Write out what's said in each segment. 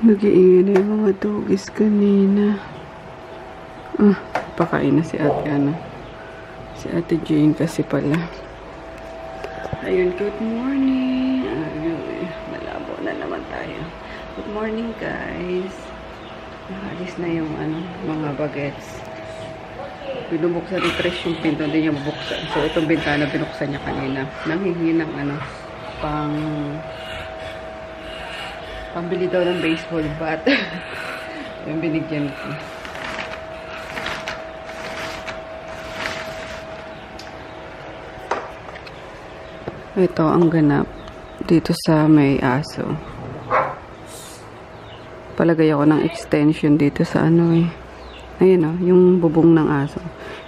Nag-iingay na yung mga doggies kanina. Pakain na si ate Si ate Jane kasi pala. Ayun, good morning. Ayun, malabo na naman tayo. Good morning, guys. Nakalis na yung mga bagets. Binubuksan ni Trish yung pinto, hindi niya mabuksan. So, itong bintana, binuksan niya kanina. Nanghingi ng pambili daw ng baseball bat. Yung binigyan ko. Ito ang ganap dito sa may aso. Palagay ako ng extension dito sa ayun yung bubong ng aso.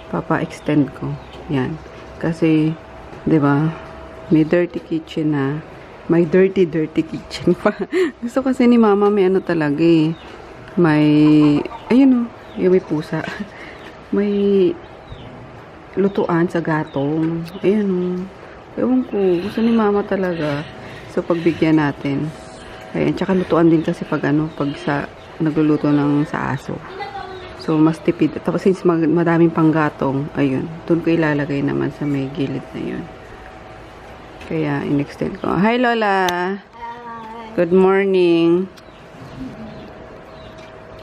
Papa-extend ko. Yan. Kasi, 'di ba? May dirty kitchen na. May dirty kitchen pa. Gusto kasi ni mama may talaga eh. May ayun yung may pusa. May lutuan sa gatong. Ayun ewan ko, gusto ni mama talaga. So, pagbigyan natin. Ayan, tsaka lutuan din kasi pag nagluluto sa aso. So, mas tipid. Tapos, since madaming panggatong, ayun, doon ko ilalagay naman sa may gilid na yun. Kaya, in-extend ko. Hi, Lola! Hi! Good morning!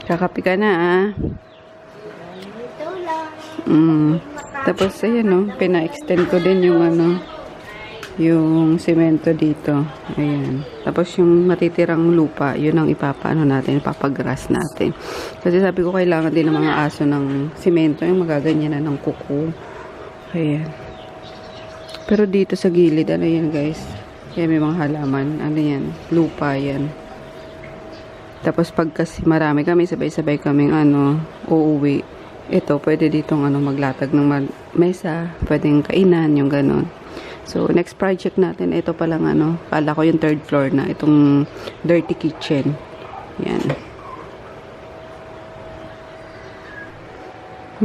Kakapi ka na, Ito lang. Tapos, ayan, pina-extend ko din yung semento dito. Ayan. Tapos yung matitirang lupa, yun ang ipapagras natin. Kasi sabi ko kailangan din ng mga aso ng semento, yung magaganyan na ng kuko. Ayan. Pero dito sa gilid, yan guys? Yan may mga halaman. Yan? Lupa yan. Tapos pag kasi marami kami, sabay-sabay kaming uuwi. Ito, pwede ditong maglatag ng mesa, pwedeng kainan, yung ganon. So, next project natin, ito palang kala ko yung third floor na, itong dirty kitchen. Yan.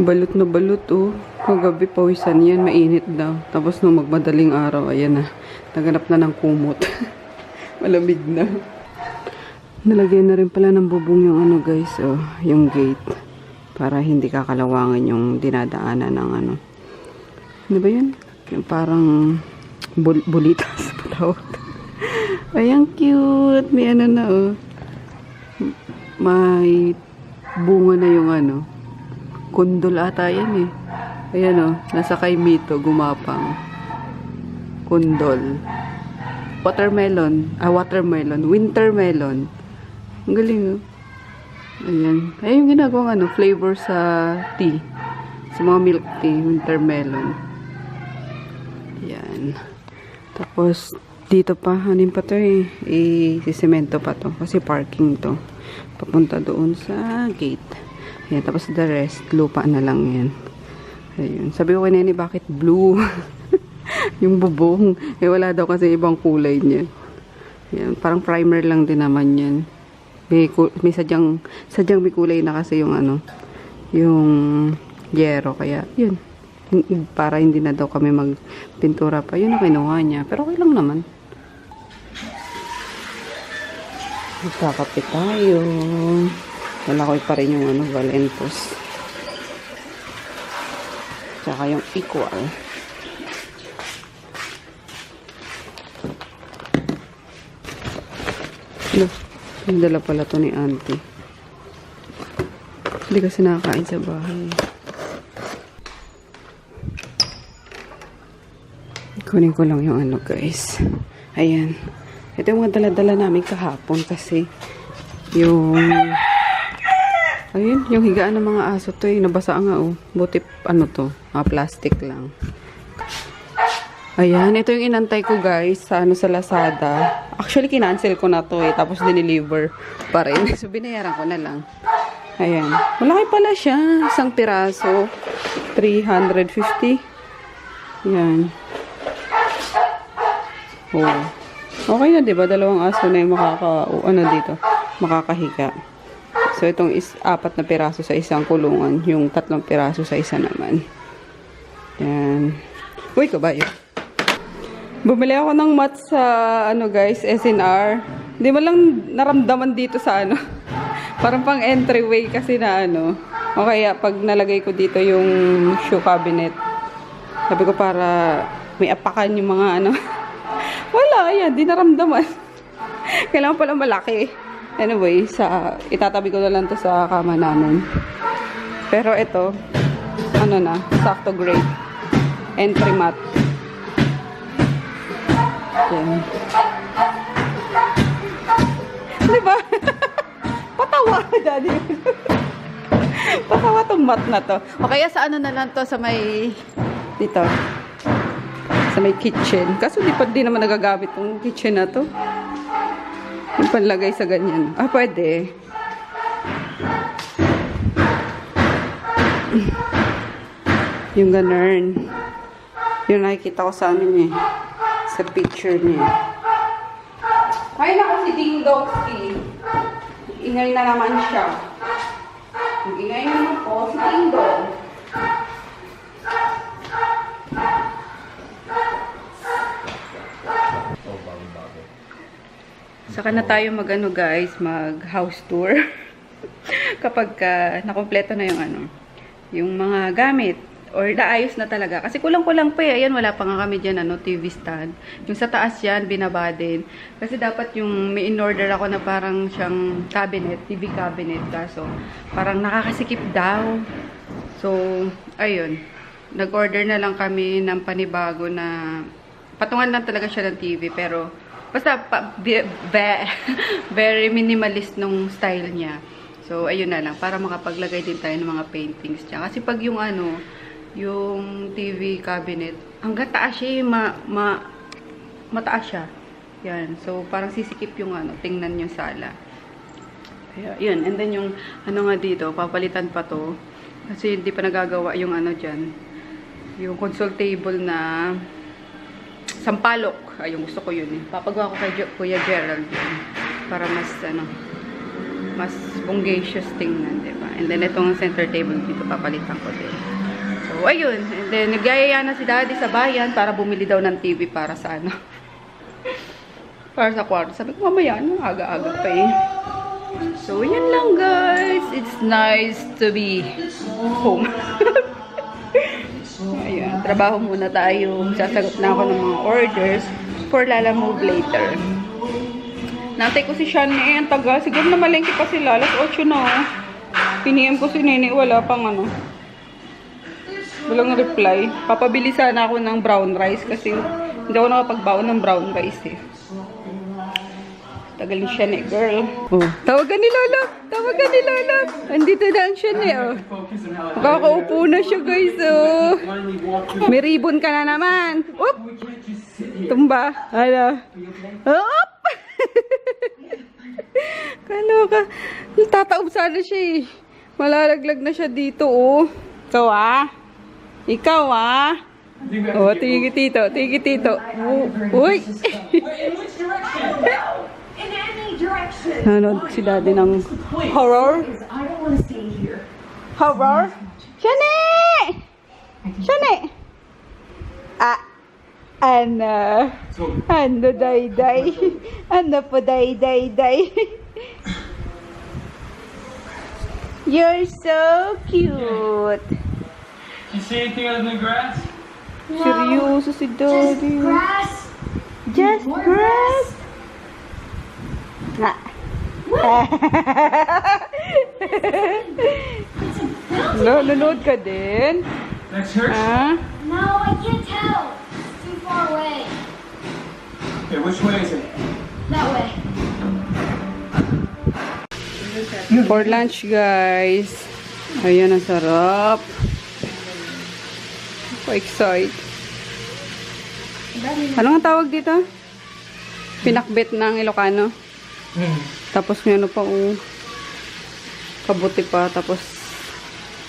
Balot na balot, Kagabi, pawisan yan, mainit daw. Tapos, nung magmadaling araw, ayan na. Naganap na ng kumot. Malamig na. Nalagyan na rin pala ng bubong yung guys, yung gate. Para hindi kakalawangan yung dinadaanan ng Ano ba yun? Yung parang bulitas patawag. Ayan, cute. May may bunga na yung kundol ata yan eh. Ayan nasa kay Mito, gumapang. Kundol. Watermelon. Winter melon. Ang galing Ayan. Ayun yung ginagawang flavor sa tea. Sa mga milk tea, winter melon. Yan. Tapos, dito pa, pa to isisemento pa to. Kasi parking to. Papunta doon sa gate. Ayan. Tapos, the rest, lupa na lang yan. Ayun. Sabi ko kay Nene, bakit blue? Yung bubong. Wala daw kasi ibang kulay niya. Ayan. Parang primer lang din naman yan. May sadyang may kulay na kasi yung yung yero. Kaya, yun. Para hindi na daw kami magpintura pa. Yun ang kinuha niya. Pero okay lang naman. Magkakape tayo. Wala ko pa rin yung Valentos. Tsaka yung equal. Dala pala to ni auntie. Hindi kasi nakakain sa bahay. Kunin ko lang yung guys. Ayan. Ito yung mga dala-dala namin kahapon kasi yung ayun, yung higaan ng mga aso to nabasa nga buti to, plastic lang. Ayan, ito yung inantay ko guys sa sa Lazada. Actually, kinancel ko na to tapos dineliver pa rin. So, binayaran ko na lang. Ayan. Malaki pala siya. Isang piraso. 350. Ayan. Okay na, diba? Dalawang aso na yung makakahiga. So, itong 4 na piraso sa isang kulungan. Yung 3 piraso sa isa naman. Ayan. Uy, kabayo. Bumili ako ng mat sa guys, SNR. Hindi mo lang naramdaman dito sa Parang pang entryway kasi na ano. O kaya pag nalagay ko dito yung shoe cabinet. Sabi ko para may apakan yung mga ano. Wala, ayan, di naramdaman. Kailangan pala malaki. Anyway, itatabi ko na lang to sa kama namin. Pero ito, ano na, sakto grade. Entry mat. Yan. Diba? Patawa, daddy. Patawa tong mat na to. O kaya sa ano na lang to, sa may, dito. Sa may kitchen. Kaso di naman nagagamit tong kitchen na to. Yung panlagay sa ganyan. Ah, pwede. Yung ganun. Yung nakikita ko sa amin eh. Sa picture niya. Ay, naku si Ding Dongski. Ingay na naman siya. Ingay naman po si Ding Dong. Saka na tayo mag-ano guys, mag-house tour. Kapag nakompleto na yung ano, yung mga gamit. Or naayos na talaga. Kasi kulang-kulang pa eh. Ayan, wala pa nga kami dyan, ano, TV stand. Yung sa taas yan, binaba din. Kasi dapat yung may in-order ako na parang siyang cabinet, TV cabinet. Kaso, parang nakakasikip daw. So, ayun. Nag-order na lang kami ng panibago na patungan lang talaga siya ng TV. Pero, basta, very minimalist nung style niya. So, ayun na lang. Para makapaglagay din tayo ng mga paintings niya. Kasi pag yung ano, yung TV cabinet, hanggang taas siya, mataas siya. Yan. So, parang sisikip yung ano, tingnan yung sala. Kaya, yun. And then yung, ano nga dito, papalitan pa to. Kasi hindi pa nagagawa yung ano dyan. Yung console table na sampalok. Ay, yung gusto ko yun eh. Papagawa ko kay Kuya Gerald yun. Para mas, ano, mas bungacious tingnan, diba? And then, itong center table dito, papalitan ko din. So, ayun. And then, nagayaya na si Daddy sa bayan para bumili daw ng TV para sa ano. Para sa kwarto. Sabi ko, mamaya, ano, aga-aga pa eh. So, yun lang guys. It's nice to be home. Ayun. Trabaho muna tayo. Sasagot na ako ng mga orders for Lala Move later. Natay ko si Shani. Ang taga. Siguro na malengke pa sila. Alas 8 na oh. Piniem ko si Nene. Wala pang ano. Walang reply. Papabili sana ako ng brown rice kasi hindi ako nakapagbaon ng brown rice eh. Tagalin siya ni girl. Oh, tawagan ni Lola. Tawagan ni Lola. Andito na ang siya ni oh. Kakaupo na siya guys oh. May ribbon ka na naman. Oop! Tumba. Hala. Oop! Kaloka. Tataob sana siya eh. Malalaglag na siya dito oh. Ikaw ah. Ikaw ah. Oh, tingin tito. Tingin tito. Uy! Nanood si Daddy ng horror. Horror? Shani! Shani! Ah, ano? Ano, day-day? Ano po, day-day-day? You're so cute. You see anything other than grass? Seryoso si Daddy. Just grass. Just grass. Ah. No, nanood ka din? Next church? Ah? No, I can't tell. It's too far away. Okay, which way is it? That way. For lunch, guys. Ayan, ang sarap. So excited. Ano ang tawag dito? Pinakbet ng Ilocano. Tapos may ano pa kabuti pa. Tapos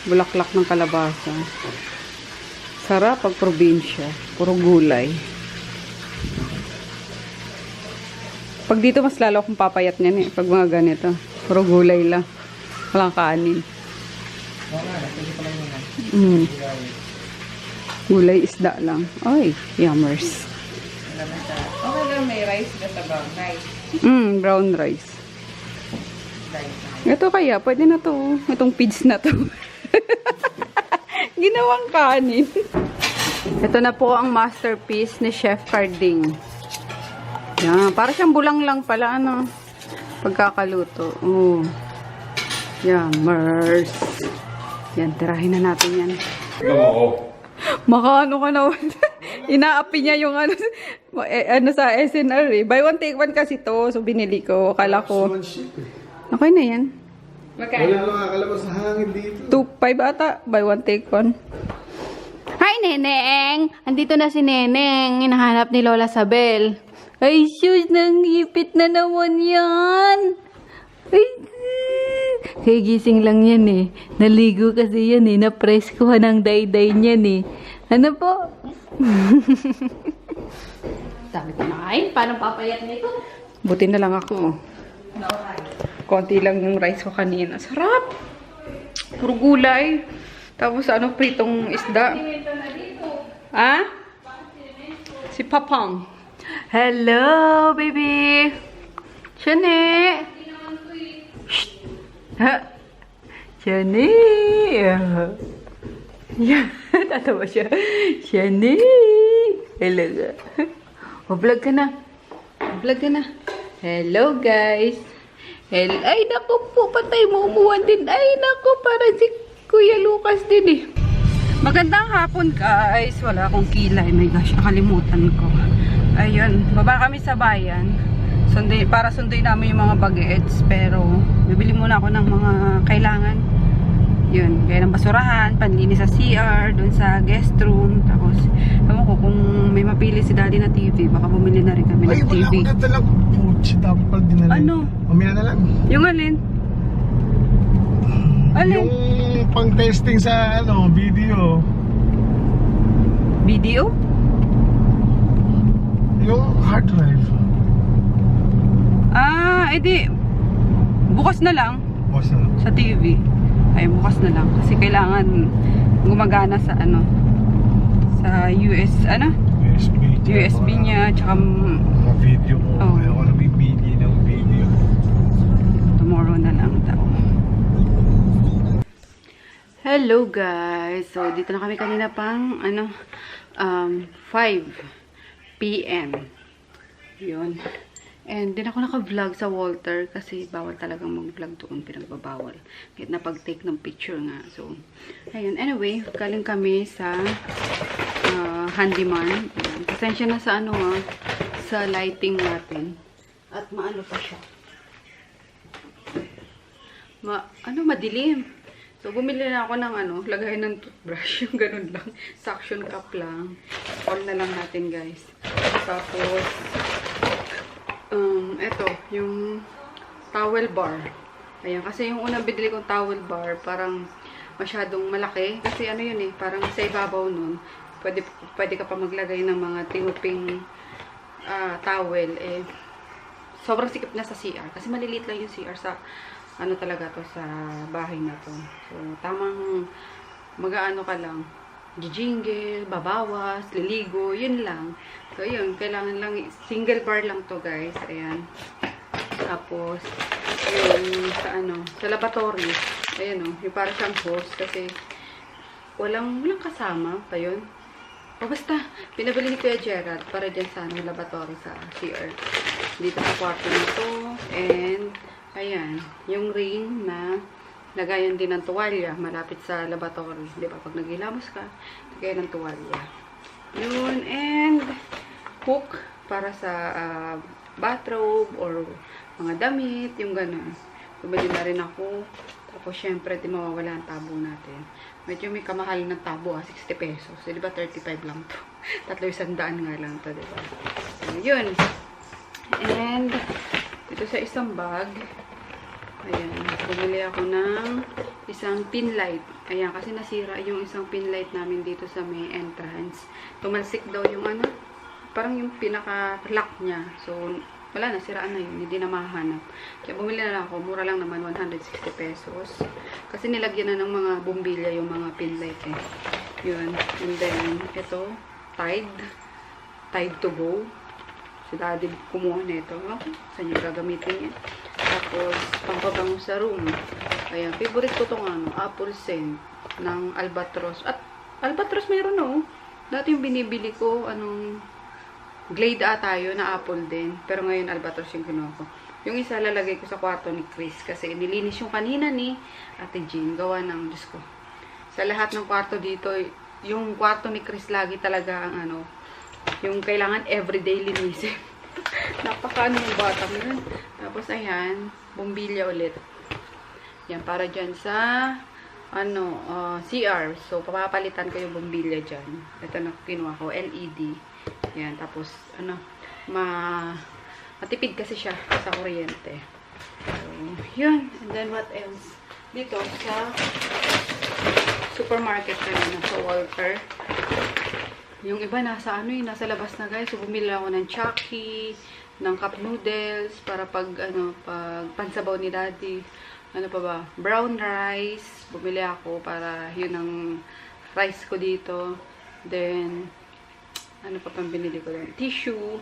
bulaklak ng kalabasa. Sarap pag probinsya. Puro gulay. Pag dito mas lalo akong papayat niyan eh. Pag mga ganito. Puro gulay lang. Walang kanin. Gulay isda lang. Ay, yummers. Okay lang, may rice na sa brown rice. Brown rice. Ito kaya, pwede na to. Itong pids na to. Ginawang kanin. Ito na po ang masterpiece ni Chef Carding. Yan, para siyang bulang lang pala, ano, pagkakaluto. Oh. Yan, mers. Yan, tirahin na natin yan. Makaano ka na. Inaapi niya yung ano sa SNR eh. Buy one take one kasi to. So binili ko. Akala ko. Okay na yan. Wala lang kakalabas sa hangin dito. 2.5 ata. Buy one take one. Hi, Neneng! Andito na si Neneng. Hinahanap ni Lola Sabel. Ay, shoes, nangipit na naman yan. Ay, kaya gising lang yan eh. Naligo kasi yan eh. Na-press ko ng day-day niyan eh. Ano po? Sabi ko na, ay, paano papayat nito? Buti na lang ako. Konti lang yung rice ko kanina. Sarap! Puro gulay. Tapos ano, pritong isda. Ah? Si Papang. Hello, baby! Shane! Shh! Ha? Shane! Yan. Tatawa siya. Shane! Hello ka. O-vlog ka na. Vlog ka na. Hello, guys. Hello. Ay, naku po. Patay mo. Umuwan din. Ay, naku. Parang si Kuya Lucas din eh. Magandang hapon, guys. Wala akong kilay. My gosh, nakalimutan ko. Ayun. Baba kami sa bayan. Para sunduin namin yung mga bagets. Pero, bibili muna ako ng mga kailangan. Yun. Kaya ng basurahan, panlinis sa CR, doon sa guest room. Tapos, ewan ko kung may mapili si daddy na TV, baka bumili na rin kami ng TV. Ay, wala akong lang. Puchi, dapat din na lang. Ano? Mamaya na lang. Yung alin? Alin? Yung pang-testing sa video. Video? Yung hard drive. Ah, edi bukas na lang Basta na. sa TV. Ay, bukas na lang kasi kailangan gumagana sa sa USB niya tsaka Mga video ko. Oh. Kaya ako nabibili ng video. tomorrow na lang daw. Hello guys. So dito na kami kanina pang 5 PM. Yun. And din ako naka-vlog sa Walter kasi bawal talagang mag-vlog doon, pinagbabawal. Kahit napag-take ng picture nga. So, ayun. Anyway, galing kami sa handyman. Ayan. Pasensya na sa sa lighting natin. At maano pa siya. Madilim. So, bumili na ako ng lagay ng toothbrush. Yung ganun lang. Suction cup lang. All na lang natin, guys. Tapos, eto, yung towel bar. Ayan, kasi yung unang binili kong towel bar, parang masyadong malaki. Kasi yun eh, parang sa ibabaw nun, pwede ka pa maglagay ng mga tinuping towel. Eh, sobrang sikip na sa CR. Kasi maliliit lang yung CR sa, talaga to, sa bahay na to. So, tamang mag-aano ka lang, jijingle, babawas, liligo, yun lang. So, yun, kailangan lang, single bar lang to, guys. Ayan. Tapos, yung sa laboratory, ayan yung para siyang hose, kasi walang kasama pa yun. O basta, pinabili ni Kuya Gerald para dyan sa laboratory sa CR. Dito sa kwarto na to. And, ayan, yung ring na lagayan din ng tuwalya malapit sa laboratory. Di ba? Pag naghilamos ka, lagayan ng tuwalya. Yun, and hook para sa bathrobe or mga damit, yung gano'n. Bumili na rin ako. Tapos, syempre, di mawawala ang tabo natin. Medyo may kamahal ng tabo, 60 pesos. So, di ba, 35 lang to. 300 nga lang to, di ba? So, yun. And, dito sa isang bag, ayan, bumili ako ng isang pin light. Ayan, kasi nasira yung isang pin light namin dito sa may entrance. Tumalsik daw yung parang yung pinaka-lock niya. So, wala na, siraan na yun. Hindi na mahanap. Kaya bumili na lang ako. Mura lang naman, 160 pesos. Kasi nilagyan na ng mga bumbilya yung mga pin light eh. Yun. And then, ito, Tide to go. Si daddy kumuha nito. Okay. Saan yung gagamitin yan? Tapos, pampabango sa room. Ayan, favorite ko tong ano, apple scent ng Albatros. At Albatros mayroon no. Dati yung binibili ko, Glade tayo na apple din. Pero ngayon Albatros yung kinuha ko. Yung isa lalagay ko sa kwarto ni Chris kasi nilinis yung kanina ni Ate Jean. Gawa ng, Diyos ko. Sa lahat ng kwarto dito, yung kwarto ni Chris lagi talaga ang yung kailangan everyday linisin. Napakaano yung batang yun. Tapos ayan, bumbilya ulit. Yan, para dyan sa CR. So, papapalitan ko yung bumbilya dyan. Ito na kinuha ko, LED. Yan, tapos, matipid kasi siya sa kuryente. So, yun. And then, what else? Dito, sa supermarket na sa Walter. Yung iba, nasa nasa labas na guys. So, bumili ako ng Chucky, ng cup noodles, para pag pansabaw ni Daddy. Ano pa ba? Brown rice. Bumili ako para yun ang rice ko dito. Then, ano pa pang binili ko doon? Tissue.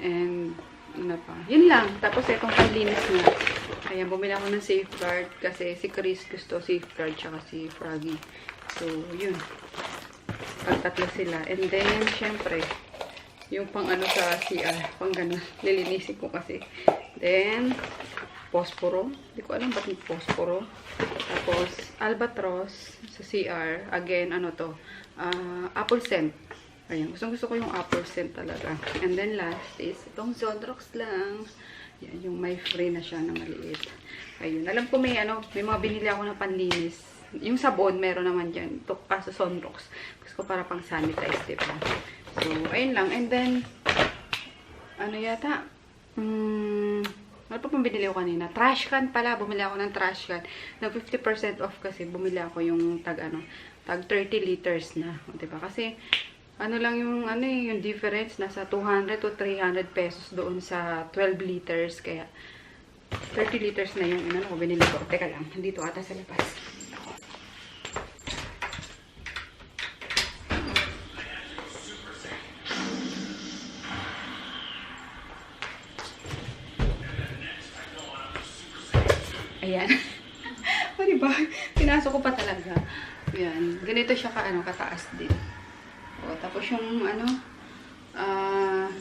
And, ano pa? Yun lang. Tapos, itong panlinis na. Ayan, bumili ako ng safeguard. Kasi si Chris gusto safeguard, tsaka si Froggy. So, yun. Pagtatlo sila. And then, syempre, yung pang sa CR. Pang ganun. Lilinisin ko kasi. Then, posporo. Hindi ko alam ba't yung posporo. Tapos, Albatros sa CR. Again, apple scent. Ayan, gusto ko yung apple scent talaga. And then last is itong Zonrox lang. Yan, yung may free na siya na maliit. Ayun, alam ko may mga binili ako na panlinis. Yung sabon, meron naman dyan. Ito sa Zonrox. Gusto ko para pang sanitize, diba? So, ayun lang. And then, ano pa pang binili ko kanina? Trash can pala. Bumili ako ng trash can. Na 50% off kasi bumili ako yung tag 30 liters na. Diba? Kasi, lang yung, yung difference, nasa 200 to 300 pesos doon sa 12 liters. Kaya, 30 liters na yung ko binili ko. Teka lang, dito ata sa labas. Ayan. O, diba? Pinasok ko pa talaga. Ayan. Ganito siya kataas din. O, tapos yung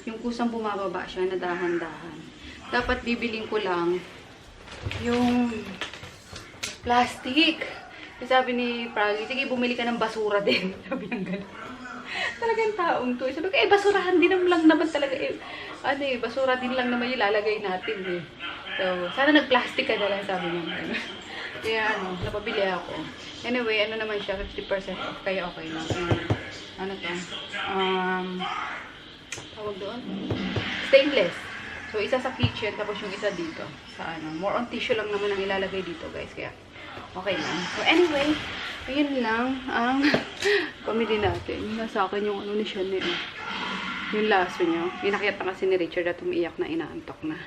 yung kusang bumababa siya na dahan-dahan. Dapat bibiling ko lang yung plastic. Kasi sabi ni Froggy, sige bumili ka ng basura din. Sabi ng gano'n. Talagang taong to. Sabi ko, basurahan din lang naman talaga. Basura din lang naman yung lalagay natin. So, sana nag-plastic ka na lang, sabi niya. Kaya napabili ako. Anyway, naman siya, 50% off. Kaya okay lang. Tawag doon? Stainless. So, isa sa kitchen, tapos yung isa dito. Sa more on tissue lang naman ang ilalagay dito, guys. Kaya, okay lang. So, anyway, ayun lang ang pamili natin. Nasa akin yung ni Chanel. Yung laso niya. Pinakita kasi ni Richard at umiiyak na inaantok na.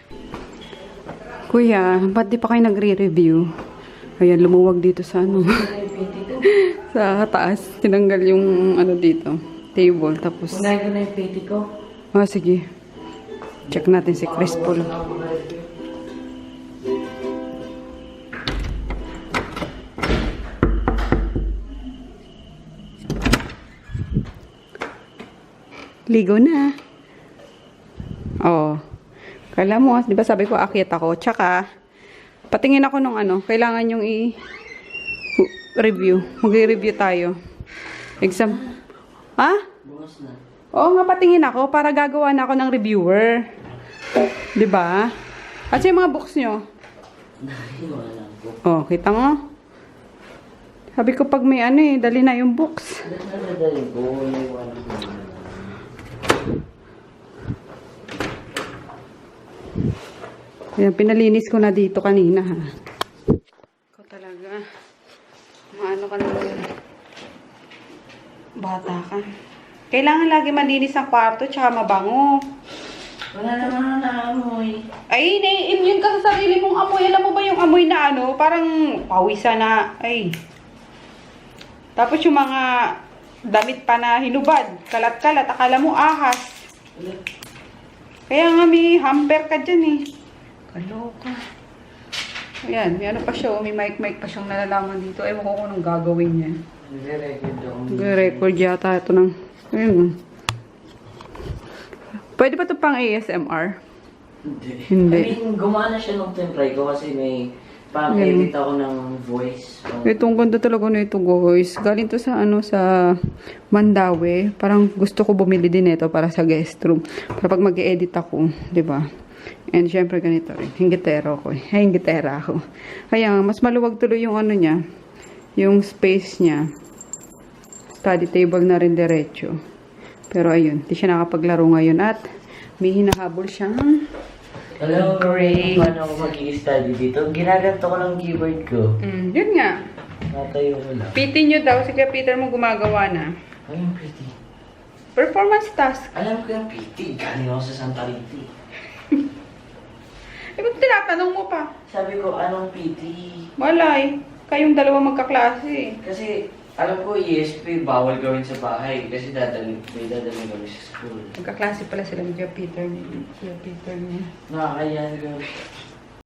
Kuya, ba't di pa kayo nagre-review? Ayan, lumuwag dito sa sa taas. Tinanggal yung dito. Table. Tapos Unahin ko na yung peti ko. Sige. Check natin si Chris Paul. Ligo na. Oh. Kala mo, di ba sabi ko akyat ako. Tsaka, patingin ako nung kailangan yung review. Magre-review tayo. Exam. Ha? Bukas na. Oo nga, patingin ako para gagawa na ako ng reviewer. Di ba? At yung mga books nyo. Oh, kita mo? Sabi ko pag may dali na yung books. Ayan, pinalinis ko na dito kanina, ha. Ikaw talaga. Maano ka naman. Bata ka. Kailangan lagi malinis ang kwarto, tsaka mabango. Wala naman na amoy. Ay, nai-immune ka sa sarili mong amoy. Alam mo ba yung amoy na parang pawisa na, ay. Tapos yung mga damit pa na hinubad, kalat-kalat, akala mo ahas. Kaya nga may hamper ka dyan, eh. Kaloka. Ayan, may ano pa siya, oh, may mic pa siyang nalalaman dito. Ewan ko kung anong gagawin niya. Nagre-record ako. Nag-record yata ito ng... Ayun. Pwede ba ito pang ASMR? Hindi. I mean, gumana siya nung try ko kasi may pang-edit ako ng voice. Itong ganda talaga na ito, guys. Galing to sa ano, sa Mandawi. Parang gusto ko bumili din ito para sa guest room. Para pag mag-edit ako, 'di ba? And syempre ganito rin. Hinggitero ako. Hinggitera ako. Kaya mas maluwag tuloy yung ano niya. Yung space niya. Study table na rin diretso. Pero ayun, di siya nakapaglaro ngayon at may hinahabol siyang Alam mo, Great. paano ako mag-i-study dito? Ginaganto ko ng keyboard ko. yun nga. Natayo ko lang. PT nyo daw, si Kuya Peter mo gumagawa na. Ay, yung PT. Performance task. Alam ko yung PT. Galing ako sa Santa Rita. Eh, kung tinatanong mo pa. Sabi ko, anong PT? Malay, kayong dalawa magkaklase. Kasi, alam ko, ESP, bawal gawin sa bahay. Kasi may dadalhin kami sa school. Magkaklase pala sila ni Kuya Peter niya. Nakakaya ko.